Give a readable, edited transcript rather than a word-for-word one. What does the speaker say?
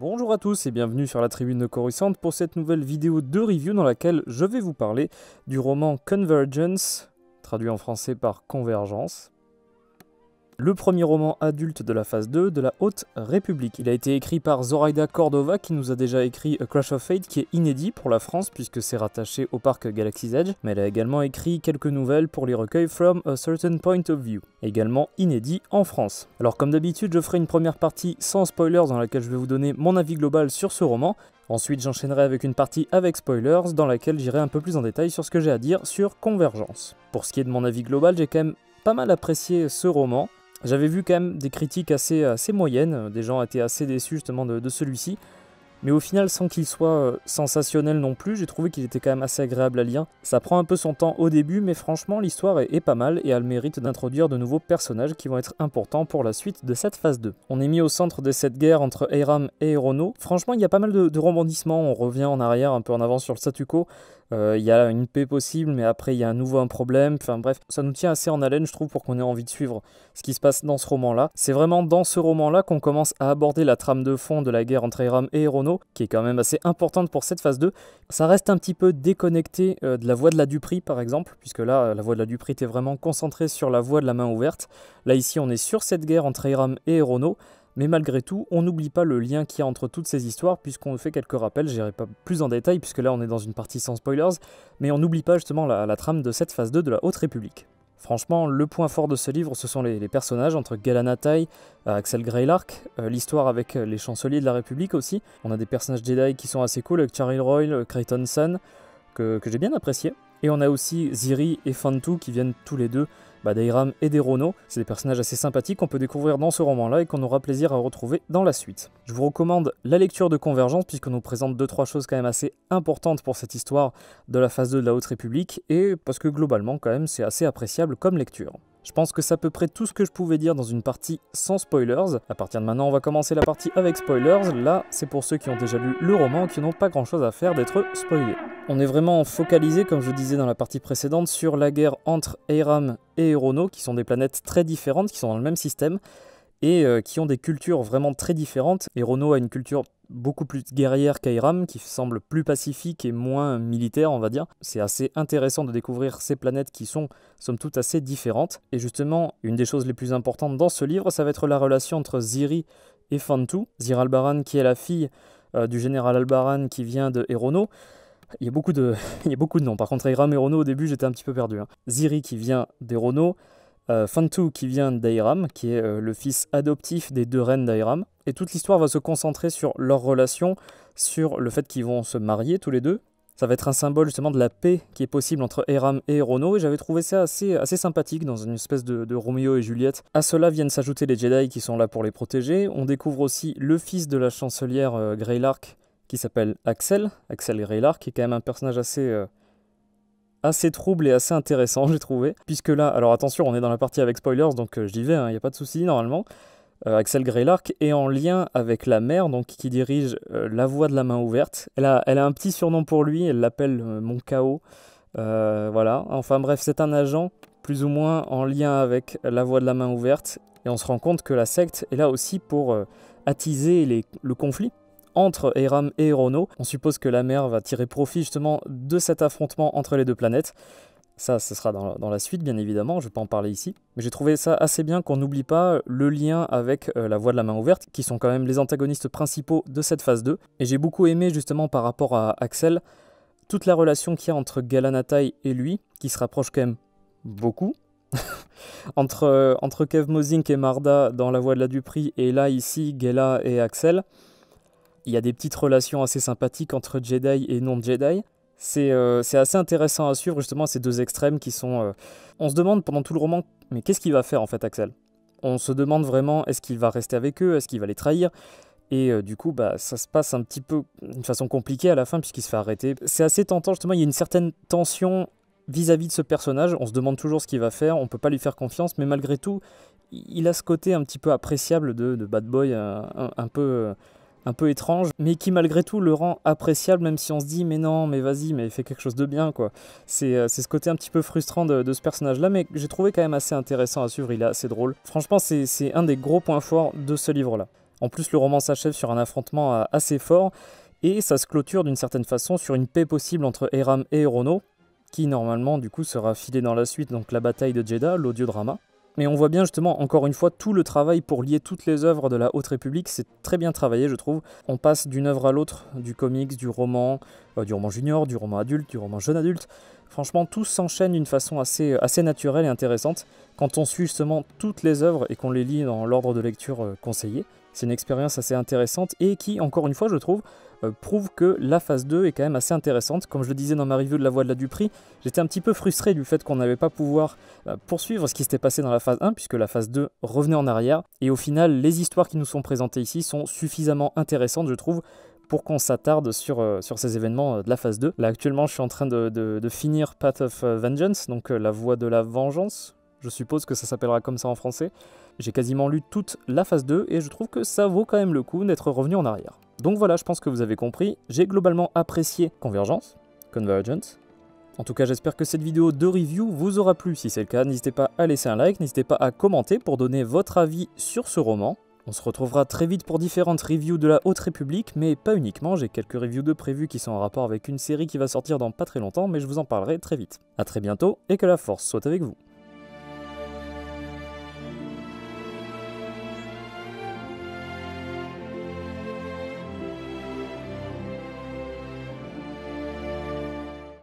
Bonjour à tous et bienvenue sur la tribune de Coruscant pour cette nouvelle vidéo de review dans laquelle je vais vous parler du roman Convergence, traduit en français par Convergence. Le premier roman adulte de la phase 2 de la Haute République. Il a été écrit par Zoraida Cordova qui nous a déjà écrit A Crush of Fate qui est inédit pour la France puisque c'est rattaché au parc Galaxy's Edge, mais elle a également écrit quelques nouvelles pour les recueils From a Certain Point of View, également inédit en France. Alors comme d'habitude je ferai une première partie sans spoilers dans laquelle je vais vous donner mon avis global sur ce roman. Ensuite j'enchaînerai avec une partie avec spoilers dans laquelle j'irai un peu plus en détail sur ce que j'ai à dire sur Convergence. Pour ce qui est de mon avis global, j'ai quand même pas mal apprécié ce roman. J'avais vu quand même des critiques assez moyennes, des gens étaient assez déçus justement de celui-ci, mais au final sans qu'il soit sensationnel non plus, j'ai trouvé qu'il était quand même assez agréable à lire. Ça prend un peu son temps au début, mais franchement l'histoire est pas mal et a le mérite d'introduire de nouveaux personnages qui vont être importants pour la suite de cette phase 2. On est mis au centre de cette guerre entre Eiram et Erono. Franchement il y a pas mal de rebondissements, on revient en arrière, un peu en avant sur le statu quo. Il y a une paix possible, mais après il y a à nouveau un problème. Enfin bref, ça nous tient assez en haleine, je trouve, pour qu'on ait envie de suivre ce qui se passe dans ce roman-là. C'est vraiment dans ce roman-là qu'on commence à aborder la trame de fond de la guerre entre Eiram et Erono, qui est quand même assez importante pour cette phase 2. Ça reste un petit peu déconnecté de la voix de la Dupree, par exemple, puisque là, la voix de la Dupree était vraiment concentrée sur la voix de la main ouverte. Là, ici, on est sur cette guerre entre Eiram et Erono. Mais malgré tout, on n'oublie pas le lien qu'il y a entre toutes ces histoires, puisqu'on fait quelques rappels, j'irai pas plus en détail, puisque là on est dans une partie sans spoilers, mais on n'oublie pas justement la trame de cette phase 2 de la Haute République. Franchement, le point fort de ce livre, ce sont les personnages, entre Galana Tai, Axel Greylark, l'histoire avec les chanceliers de la République aussi. On a des personnages Jedi qui sont assez cool, avec Charil Royle, Creighton Sun, que j'ai bien apprécié. Et on a aussi Ziri et Fantu qui viennent tous les deux d'Eiram et d'Erono. C'est des personnages assez sympathiques qu'on peut découvrir dans ce roman-là et qu'on aura plaisir à retrouver dans la suite. Je vous recommande la lecture de Convergence puisqu'on nous présente 2-3 choses quand même assez importantes pour cette histoire de la phase 2 de la Haute République et parce que globalement quand même c'est assez appréciable comme lecture. Je pense que c'est à peu près tout ce que je pouvais dire dans une partie sans spoilers. À partir de maintenant, on va commencer la partie avec spoilers. Là, c'est pour ceux qui ont déjà lu le roman et qui n'ont pas grand-chose à faire d'être spoilés. On est vraiment focalisé, comme je disais dans la partie précédente, sur la guerre entre Eiram et Erono, qui sont des planètes très différentes, qui sont dans le même système, et qui ont des cultures vraiment très différentes. Erono a une culture beaucoup plus guerrière qu'Eiram, qui semble plus pacifique et moins militaire, on va dire. C'est assez intéressant de découvrir ces planètes qui sont, somme toute, assez différentes. Et justement, une des choses les plus importantes dans ce livre, ça va être la relation entre Ziri et Fantu. Ziri Albaran, qui est la fille du général Albaran qui vient de Erono. Il y a beaucoup de noms. Par contre, Eiram et Erono, au début, j'étais un petit peu perdu. Ziri qui vient d'Erono. Fantu qui vient d'Eiram, qui est le fils adoptif des deux reines d'Eiram. Et toute l'histoire va se concentrer sur leur relation, sur le fait qu'ils vont se marier tous les deux. Ça va être un symbole justement de la paix qui est possible entre Eiram et Erono, et j'avais trouvé ça assez sympathique dans une espèce de Roméo et Juliette. À cela viennent s'ajouter les Jedi qui sont là pour les protéger. On découvre aussi le fils de la chancelière Greylark qui s'appelle Axel Greylark, qui est quand même un personnage assez trouble et assez intéressant, j'ai trouvé. Puisque là, alors attention, on est dans la partie avec spoilers, donc j'y vais, il n'y a pas de souci normalement. Axel Greylark est en lien avec la mère, donc qui dirige la voie de la main ouverte. Elle a un petit surnom pour lui, elle l'appelle Mon Chaos. Voilà, enfin bref, c'est un agent plus ou moins en lien avec la voie de la main ouverte. Et on se rend compte que la secte est là aussi pour attiser le conflit entre Eiram et Erono. On suppose que la mère va tirer profit justement de cet affrontement entre les deux planètes. Ça, ce sera dans la suite, bien évidemment, je ne vais pas en parler ici. Mais j'ai trouvé ça assez bien qu'on n'oublie pas le lien avec la voie de la main ouverte, qui sont quand même les antagonistes principaux de cette phase 2. Et j'ai beaucoup aimé justement par rapport à Axel, toute la relation qu'il y a entre Galana Tai et lui, qui se rapproche quand même beaucoup. entre Kev Mozink et Marda dans la voie de la Dupree, et là, ici, Gela et Axel. Il y a des petites relations assez sympathiques entre Jedi et non-Jedi. C'est assez intéressant à suivre justement ces deux extrêmes qui sont... On se demande pendant tout le roman, mais qu'est-ce qu'il va faire en fait Axel? On se demande vraiment, est-ce qu'il va rester avec eux? Est-ce qu'il va les trahir? Et du coup, ça se passe un petit peu d'une façon compliquée à la fin puisqu'il se fait arrêter. C'est assez tentant justement, il y a une certaine tension vis-à-vis de ce personnage. On se demande toujours ce qu'il va faire, on ne peut pas lui faire confiance, mais malgré tout, il a ce côté un petit peu appréciable de bad boy un peu étrange, mais qui malgré tout le rend appréciable, même si on se dit mais non, mais vas-y, mais fais quelque chose de bien, quoi. C'est ce côté un petit peu frustrant de ce personnage-là, mais j'ai trouvé quand même assez intéressant à suivre, il est assez drôle. Franchement, c'est un des gros points forts de ce livre-là. En plus, le roman s'achève sur un affrontement assez fort, et ça se clôture d'une certaine façon sur une paix possible entre Aram et Erono, qui normalement du coup sera filé dans la suite, donc la bataille de Jeddah, l'audiodrama. Mais on voit bien justement, encore une fois, tout le travail pour lier toutes les œuvres de la Haute République, c'est très bien travaillé je trouve. On passe d'une œuvre à l'autre, du comics, du roman junior, du roman adulte, du roman jeune adulte. Franchement, tout s'enchaîne d'une façon assez naturelle et intéressante. Quand on suit justement toutes les œuvres et qu'on les lit dans l'ordre de lecture conseillé, c'est une expérience assez intéressante et qui, encore une fois, je trouve, prouve que la phase 2 est quand même assez intéressante. Comme je le disais dans ma review de La Voix de la Duperie, j'étais un petit peu frustré du fait qu'on n'avait pas pouvoir poursuivre ce qui s'était passé dans la phase 1, puisque la phase 2 revenait en arrière. Et au final, les histoires qui nous sont présentées ici sont suffisamment intéressantes, je trouve, pour qu'on s'attarde sur ces événements de la phase 2. Là, actuellement, je suis en train de finir Path of Vengeance, donc La Voie de la Vengeance. Je suppose que ça s'appellera comme ça en français. J'ai quasiment lu toute la phase 2 et je trouve que ça vaut quand même le coup d'être revenu en arrière. Donc voilà, je pense que vous avez compris. J'ai globalement apprécié Convergence. En tout cas, j'espère que cette vidéo de review vous aura plu. Si c'est le cas, n'hésitez pas à laisser un like, n'hésitez pas à commenter pour donner votre avis sur ce roman. On se retrouvera très vite pour différentes reviews de la Haute République, mais pas uniquement, j'ai quelques reviews de prévues qui sont en rapport avec une série qui va sortir dans pas très longtemps, mais je vous en parlerai très vite. A très bientôt, et que la force soit avec vous.